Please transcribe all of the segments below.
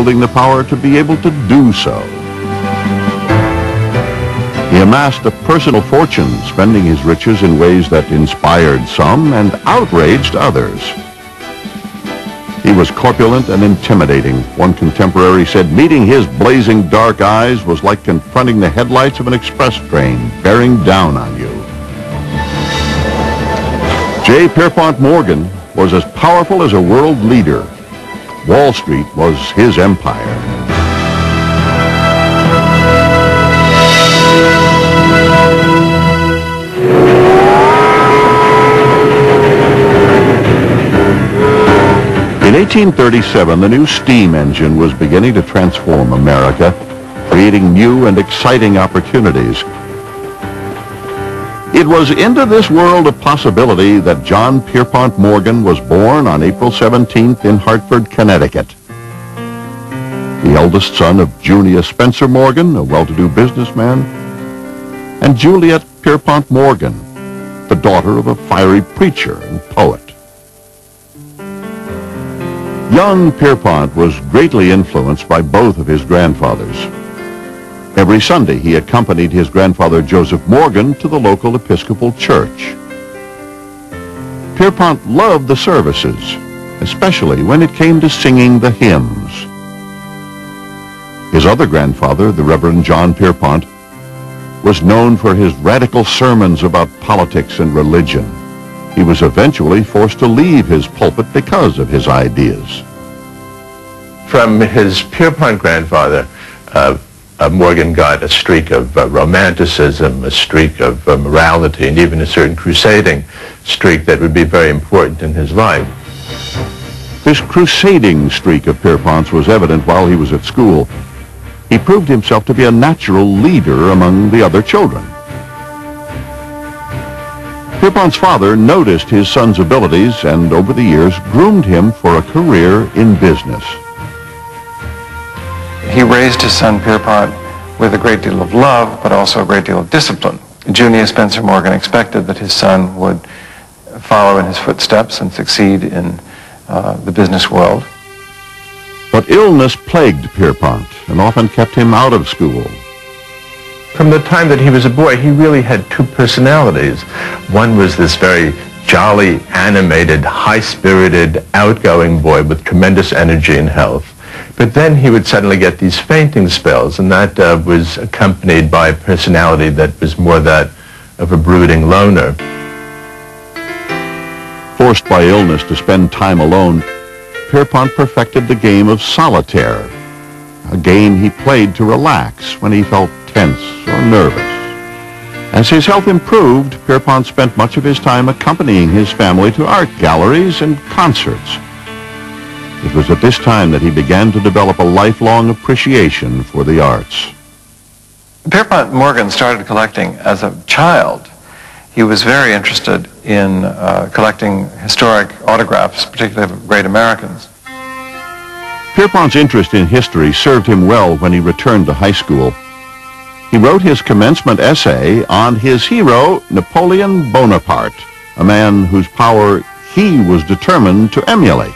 wielding the power to be able to do so. He amassed a personal fortune, spending his riches in ways that inspired some and outraged others. He was corpulent and intimidating. One contemporary said meeting his blazing dark eyes was like confronting the headlights of an express train bearing down on you. J. Pierpont Morgan was as powerful as a world leader. Wall Street was his empire. In 1837, the new steam engine was beginning to transform America, creating new and exciting opportunities. It was into this world of possibility that John Pierpont Morgan was born on April 17th in Hartford, Connecticut. The eldest son of Junius Spencer Morgan, a well-to-do businessman, and Juliet Pierpont Morgan, the daughter of a fiery preacher and poet. Young Pierpont was greatly influenced by both of his grandfathers. Every Sunday, he accompanied his grandfather Joseph Morgan to the local Episcopal church. Pierpont loved the services, especially when it came to singing the hymns. His other grandfather, the Reverend John Pierpont, was known for his radical sermons about politics and religion. He was eventually forced to leave his pulpit because of his ideas. From his Pierpont grandfather, Morgan got a streak of romanticism, a streak of morality, and even a certain crusading streak that would be very important in his life. This crusading streak of Pierpont's was evident while he was at school. He proved himself to be a natural leader among the other children. Pierpont's father noticed his son's abilities and over the years groomed him for a career in business. He raised his son Pierpont with a great deal of love, but also a great deal of discipline. Junius Spencer Morgan expected that his son would follow in his footsteps and succeed in the business world. But illness plagued Pierpont and often kept him out of school. From the time that he was a boy, he really had two personalities. One was this very jolly, animated, high-spirited, outgoing boy with tremendous energy and health. But then he would suddenly get these fainting spells, and that was accompanied by a personality that was more that of a brooding loner. Forced by illness to spend time alone, Pierpont perfected the game of solitaire, a game he played to relax when he felt tense or nervous. As his health improved, Pierpont spent much of his time accompanying his family to art galleries and concerts. It was at this time that he began to develop a lifelong appreciation for the arts. Pierpont Morgan started collecting as a child. He was very interested in collecting historic autographs, particularly of great Americans. Pierpont's interest in history served him well when he returned to high school. He wrote his commencement essay on his hero, Napoleon Bonaparte, a man whose power he was determined to emulate.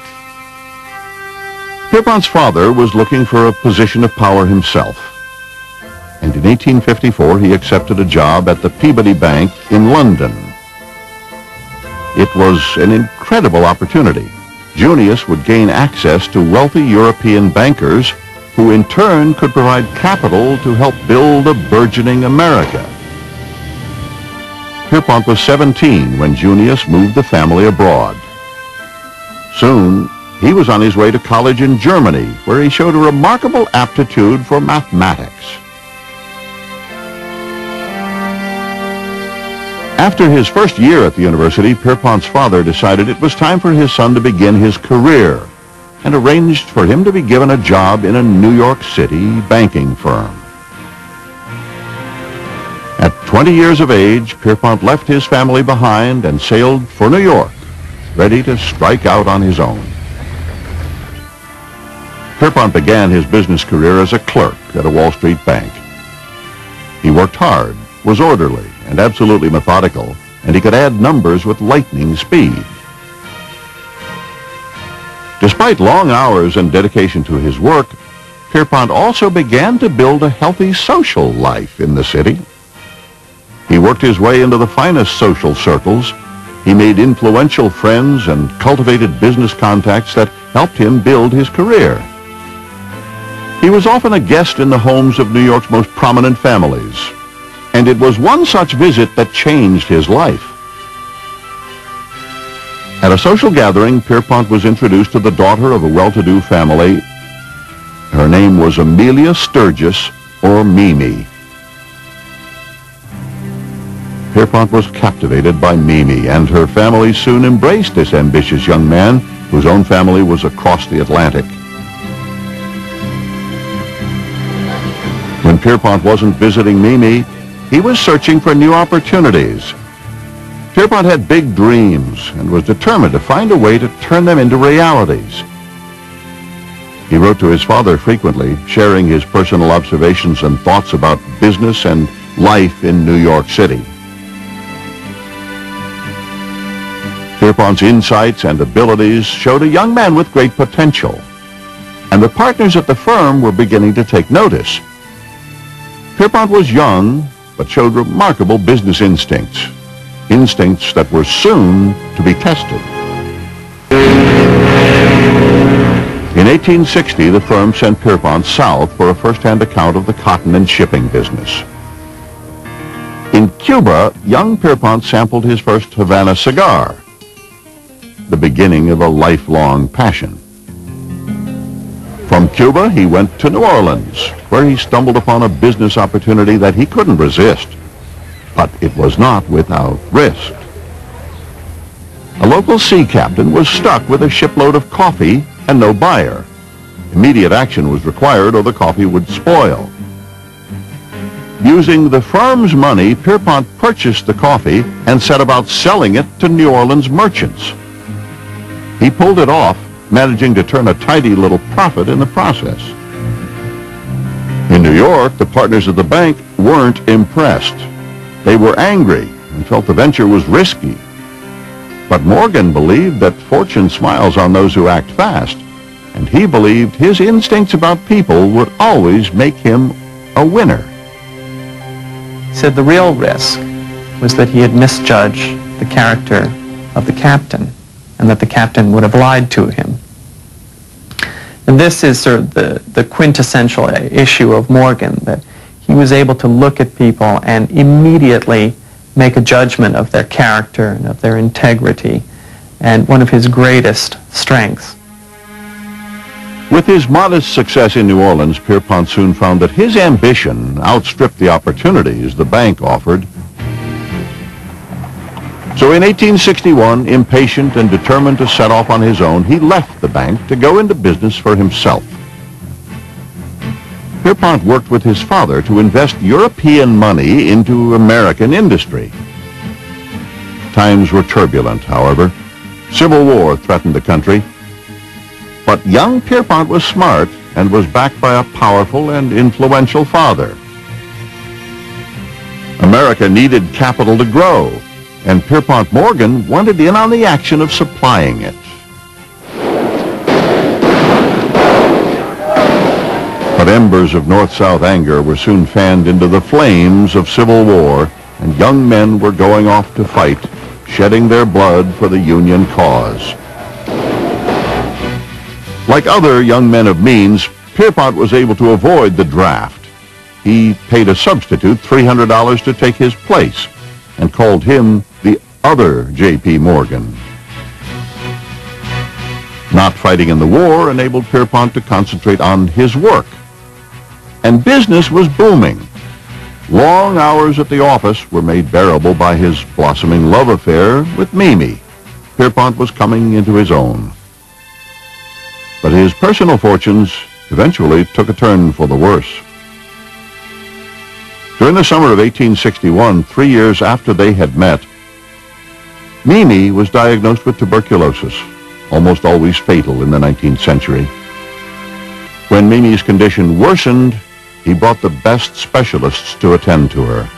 Pierpont's father was looking for a position of power himself, and in 1854 he accepted a job at the Peabody Bank in London. It was an incredible opportunity. Junius would gain access to wealthy European bankers who in turn could provide capital to help build a burgeoning America. Pierpont was 17 when Junius moved the family abroad. Soon, he was on his way to college in Germany, where he showed a remarkable aptitude for mathematics. After his first year at the university, Pierpont's father decided it was time for his son to begin his career and arranged for him to be given a job in a New York City banking firm. At 20 years of age, Pierpont left his family behind and sailed for New York, ready to strike out on his own. Pierpont began his business career as a clerk at a Wall Street bank. He worked hard, was orderly, and absolutely methodical, and he could add numbers with lightning speed. Despite long hours and dedication to his work, Pierpont also began to build a healthy social life in the city. He worked his way into the finest social circles. He made influential friends and cultivated business contacts that helped him build his career. He was often a guest in the homes of New York's most prominent families, and it was one such visit that changed his life. At a social gathering, Pierpont was introduced to the daughter of a well-to-do family. Her name was Amelia Sturgis, or Mimi. Pierpont was captivated by Mimi, and her family soon embraced this ambitious young man whose own family was across the Atlantic. When Pierpont wasn't visiting Mimi, he was searching for new opportunities. Pierpont had big dreams and was determined to find a way to turn them into realities. He wrote to his father frequently, sharing his personal observations and thoughts about business and life in New York City. Pierpont's insights and abilities showed a young man with great potential, and the partners at the firm were beginning to take notice. Pierpont was young, but showed remarkable business instincts that were soon to be tested. In 1860, the firm sent Pierpont south for a first-hand account of the cotton and shipping business. In Cuba, young Pierpont sampled his first Havana cigar, the beginning of a lifelong passion. From Cuba, he went to New Orleans, where he stumbled upon a business opportunity that he couldn't resist. But it was not without risk. A local sea captain was stuck with a shipload of coffee and no buyer. Immediate action was required or the coffee would spoil. Using the firm's money, Pierpont purchased the coffee and set about selling it to New Orleans merchants. He pulled it off, managing to turn a tidy little profit in the process. In New York, the partners of the bank weren't impressed. They were angry and felt the venture was risky. But Morgan believed that fortune smiles on those who act fast, and he believed his instincts about people would always make him a winner. He said the real risk was that he had misjudged the character of the captain, and that the captain would have lied to him. And this is sort of the quintessential issue of Morgan, that he was able to look at people and immediately make a judgment of their character and of their integrity, and one of his greatest strengths. With his modest success in New Orleans, Pierpont soon found that his ambition outstripped the opportunities the bank offered. So in 1861, impatient and determined to set off on his own, he left the bank to go into business for himself. Pierpont worked with his father to invest European money into American industry. Times were turbulent, however. Civil war threatened the country. But young Pierpont was smart and was backed by a powerful and influential father. America needed capital to grow, and Pierpont Morgan wanted in on the action of supplying it. But embers of North-South anger were soon fanned into the flames of Civil War, and young men were going off to fight, shedding their blood for the Union cause. Like other young men of means, Pierpont was able to avoid the draft. He paid a substitute $300 to take his place and called him the other J.P. Morgan. Not fighting in the war enabled Pierpont to concentrate on his work. And business was booming. Long hours at the office were made bearable by his blossoming love affair with Mimi. Pierpont was coming into his own. But his personal fortunes eventually took a turn for the worse. During the summer of 1861, 3 years after they had met, Mimi was diagnosed with tuberculosis, almost always fatal in the 19th century. When Mimi's condition worsened, he brought the best specialists to attend to her.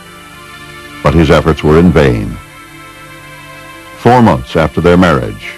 But his efforts were in vain. 4 months after their marriage,